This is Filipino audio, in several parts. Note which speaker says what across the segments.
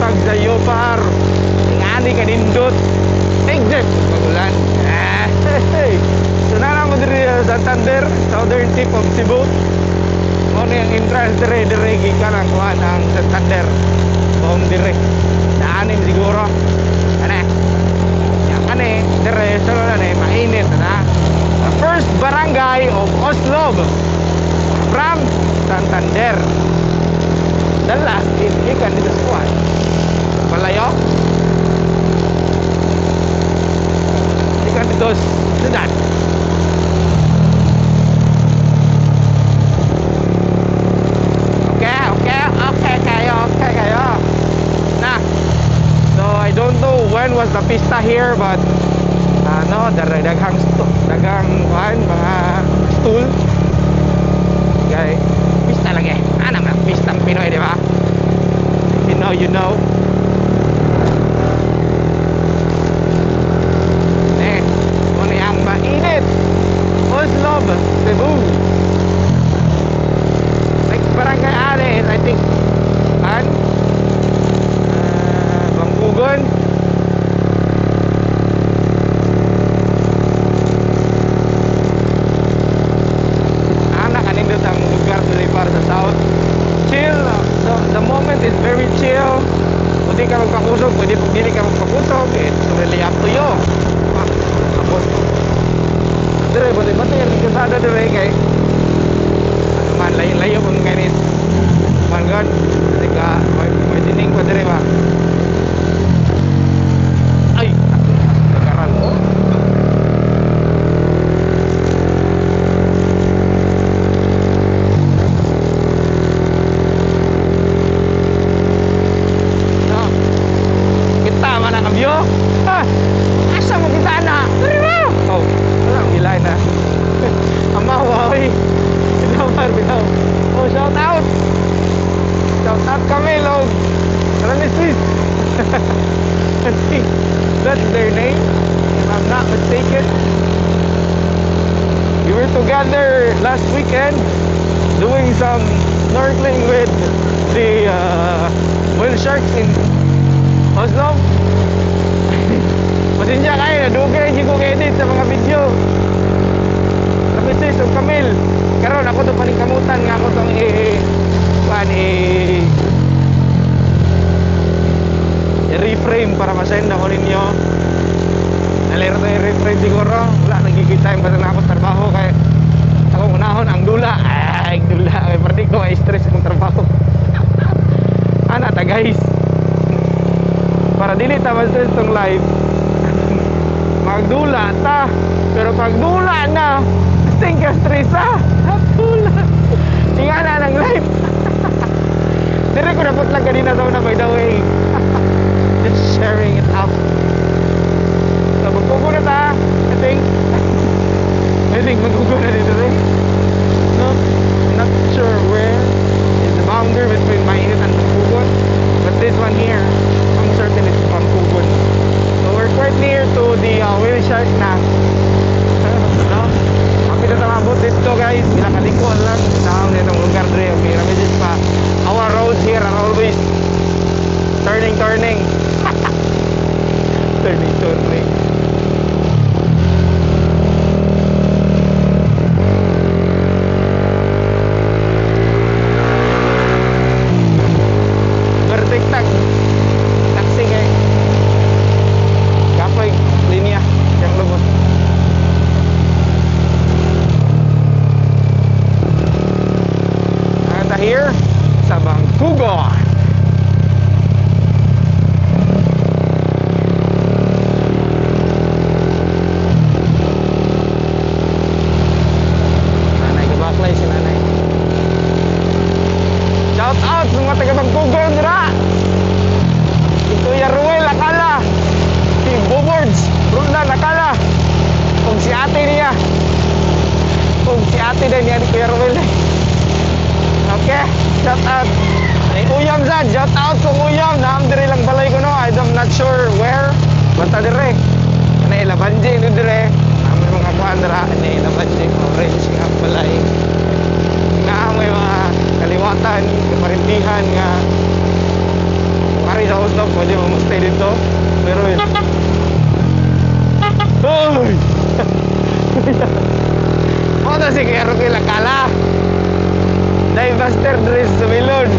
Speaker 1: pag sayo par. Ngani ka nindot. Exit pagulan. So na mo diri sa Santander, southern tip of Cebu. Mo ni ang entrance dire gikan ang kuan ang Santander. Boom dire. Daanin siguro. Ana. Yang ane dire sa mainit na. The first barangay of Oslob from Santander. The last is ikan dito sa kuan. Palayo. Ikan dito sedang. Okay kayo. Nah. So I don't know when was the pista here, but no, daghang kuan mga stool. Okay. Pista lagi. Ano man pista Pinoy, di ba? You know. Ano yung mainit? Oslob, Cebu. Next barangay alis, I think Bangkugon. Kanindot ang lugar dili para sa south. Chill. The moment is very chill. Pwede ka magpakusog, pwede dili ka magpakusog. It's really up to you. Tapos dire bati yang kasada dire kay ano man layo kung kanit man god ketika may dining pa dire ba ay nagaran mo no kita man ang view asa mo kita na dire mo oh walang bilay na amawawi bitaw oh shout out kami log Ramisis. I think that's their name if I'm not mistaken. We were together last weekend doing some snorkeling with the whale sharks in Oslo. Pasensya kayo, nadugay hindi ko edit sa mga video. Ramisis o Camille. Karon ako itong paningkamutan nga ako itong i-reframe para masend ako ninyo. Nalero na i-reframe siguro. Wala, nagigitime pa na ako sa trabaho kaya ako unahon ang dula. Ay, dula. Kaya parang di ko ma-stress akong trabaho. Ana ta guys. Para dili ta ma-stress tong live. Magdula ta. Pero pag dula na, sing ka stress ha. Dula. Tinga na ng live. Dire ko napot lang kanina sa una by the way. Just sharing it out. So magkugo na ta. I think magkugo na dito rin. No, not sure where is the boundary between Mainit and Bangkugon. But this one here, I'm certain it's Bangkugon. So we're quite near to the whale shark na. No? Kapit na tamabot dito guys. Ginakalikon lang. Naam na itong lugar dre. Okay, Ramisis pa. Our roads here are always turning. Turning. Bertiktak. Taksi kay. Kapoy linya yang lubos. Ata here sa Bangkugon. Shout out sa mga taga Bangkugon dira. Si Kuya Ruel Akala, si Bobords Rundan Akala, kung si ate niya, kung si ate din niya ni Kuya Ruel. Okay, shout out. Ay Uyam Zad, shout out kung Uyam. Naam dire lang balay ko no. I'm not sure where. Basta dire. Ano ilabanji no dire. Naam mga kuandra ani ilabanji orange nga balay. Nga may mga kaliwatan, kaparintihan nga mari sa gusto, pwede mo mag-stay dito. Pero yun. Hoy! Ano si Kuya Ruel Akala? Divebuster Dress sa Milon.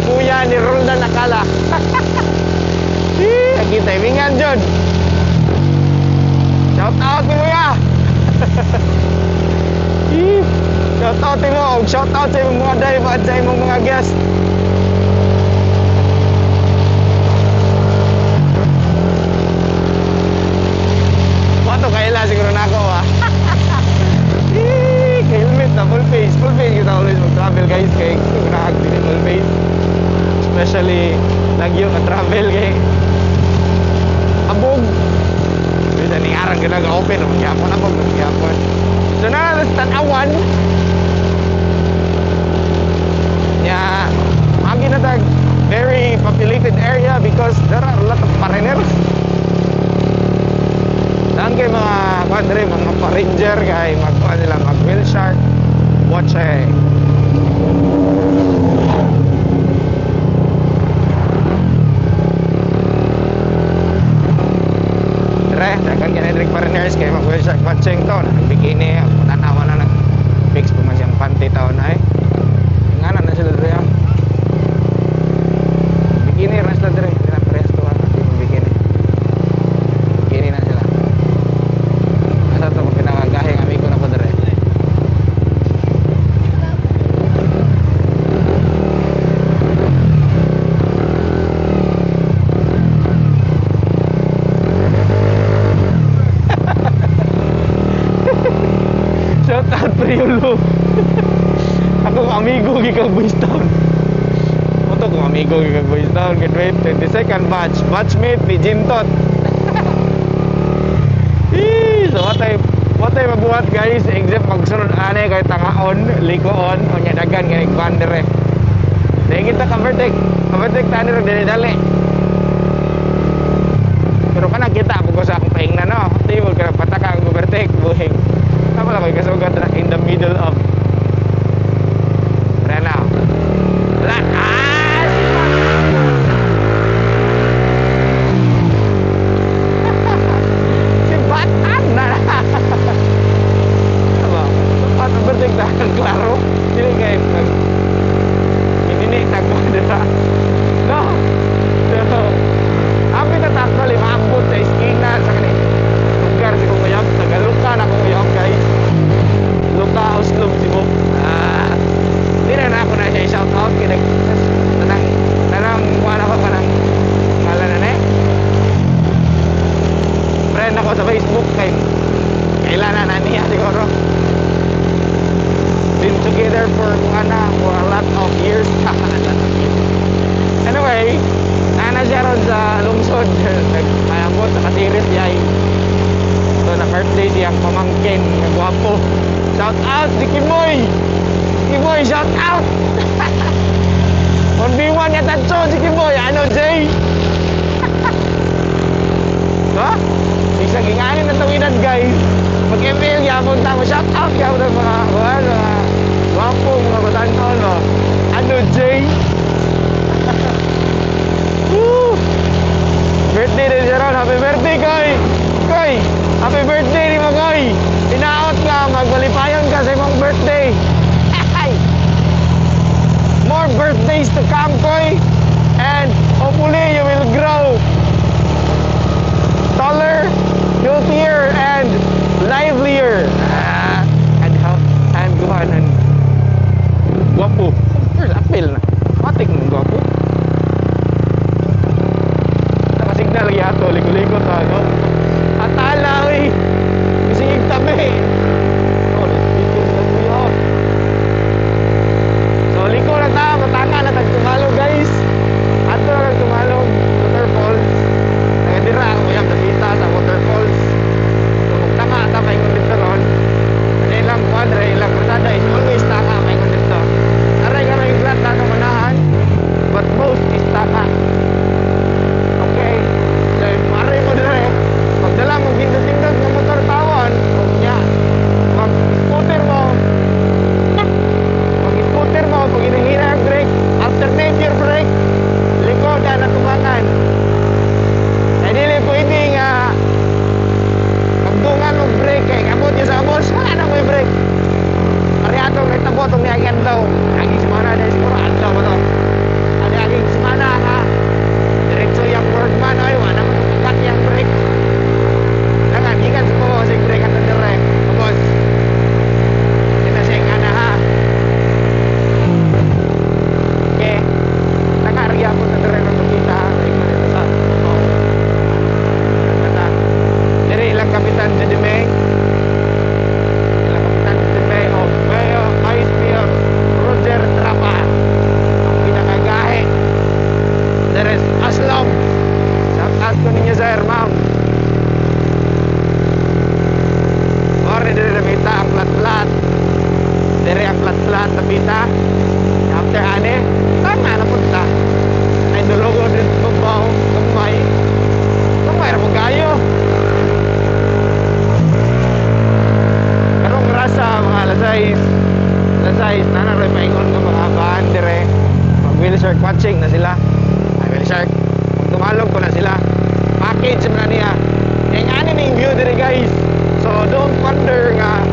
Speaker 1: Kuya ni Roldan Akala. Lagi timingan John. Shout out ni Kuya. Shout out ni mo. Shout out sa imong mga dive at sa imong mga guest. Wato kaila siguro na ako ha. Helmet na full face. Full face kita always mag-travel guys. Kaya gusto ko na din full face. Especially lagyo ka travel kay abog. Bisa ni arang ka nag-open. Magyapon ako. Magyapon. So na tanawan. Yeah. Agi na tag very populated area because there are a lot of foreigners. Dahil kay mga kwadre, mga pa-ranger kay magkuha nila mag-whale shark watch eh. Dire, dagan kinedrik foreigners kay mag-whale shark watching to. Bikini, tanawa na nag-fix po man siyang panty taon na eh. Nga na sila dire. Bikini rin sila dire. Parehas to ha. Bikini. Bikini na sila. Asa to kung pinangagahing amigo na ko dire. Shout out Priolo. Akong amigo gikag Boys Town. Moto kong amigo gikag Boys Town. Graduate 22nd batch. Batchmate ni Jintot. So watay mabuhat guys. Except magsunod ane kay tangaon, likoon, o nya dagan kay bandere. Dahil kita kavertek. Kavertek tani ro dali-dali. Pero kana kita pag sa akong paing na no. Tibol ka pataka ang kavertek buhing. Tama lang koy kasugat na in the middle of Rena. Si Batan na. Apa? Batan berdik dah klaro. Dili kay ini tagba no. So, abi tatakbo limabot sa iskina sa kanila. Lugar si Kuyang, Tagaluka na Kuyang guys. Luka uslog si Bob. Hindi na ako na siya shout out kaya tanang wala ko pa ng ngalan na friend ako sa Facebook kay kailan na niya siguro. Been together for a lot of years. Anyway, nana siya ron sa lungsod. Nagpayabot sa kasiris yay. So na birthday siyang pamangkin na gwapo. Shout out si Kimoy. Kimoy, shout out. On B1 nga tatso si Kimoy. Ano, Jay? Ha? Isang ginganin na tawinan, guys. Mag-email yapon tamo. Shout out yapon ng mga gwapo, mga batanon. No? Ano, Jay? Birthday din siya ron. Happy birthday, Koy. Koy, happy birthday ni mo, Koy. Inaot ka, magbalipayon ka sa imong birthday. More birthdays to come, Koy. And hopefully you will grow taller, healthier, and livelier. And guhanan. Gwapo. Of course, apil na. Matik ng gwapo. Nakasignal lagi ato, ligo-ligo to, no? Atala, uy. Isingig tabi. Oh, dito sa kuya. So, liko na ta. Matanga na tagtumalo, guys. shark. Kung tumalog ko na sila, package na niya. Kaya nga ano yung view diri guys. So don't wonder nga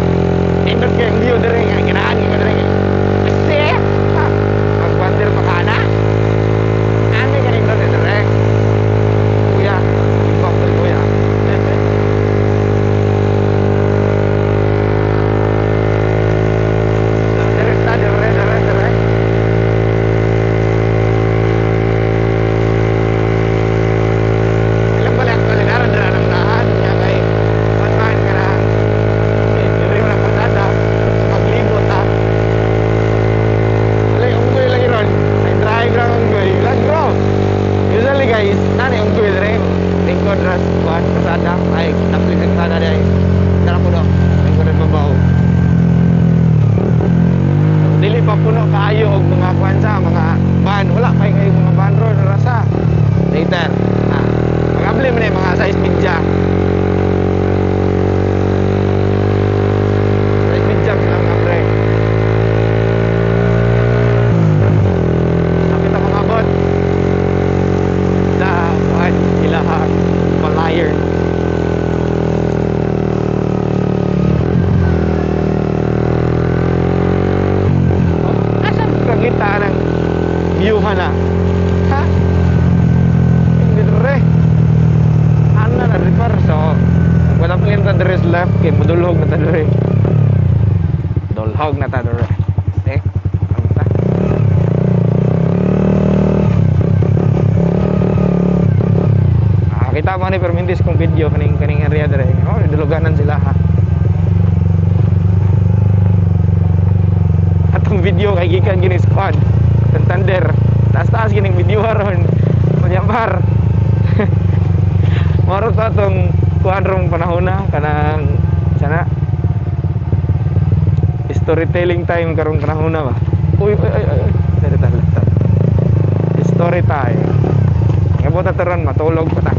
Speaker 1: indot kayong view diri nga ganahan ko diri. Kasi pag wonder pa kana. Ano ka indot diri? Kuya, ibang kuya. Dili pa puno kaayo og mga kwansa, mga van. Wala pa kayo mga van ron rasa. Later. Magabli mo na yung mga size media. Size media sila mga pre. Nakita mga bot. Sa kuhan ilaha malayer. Kita ng view na ha hindi re ano na repair so wala pa rin ta dress left kay mudulhog na ta dire dulhog na ta dire anta kita mo ni permintis kong video kaning area dire oh duluganan sila ha. Atong video kay gikan gini squad Santander taas gining video haron manyambar maro ta tong kuan rong panahon na kanang sana storytelling time karong panahon na ba uy dali story time ngabot ta ron matulog pa ta.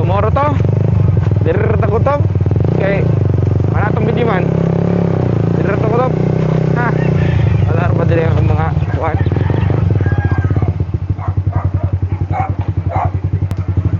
Speaker 1: Moro to dirirta ko to kay mana tong video man dirirta ko to ha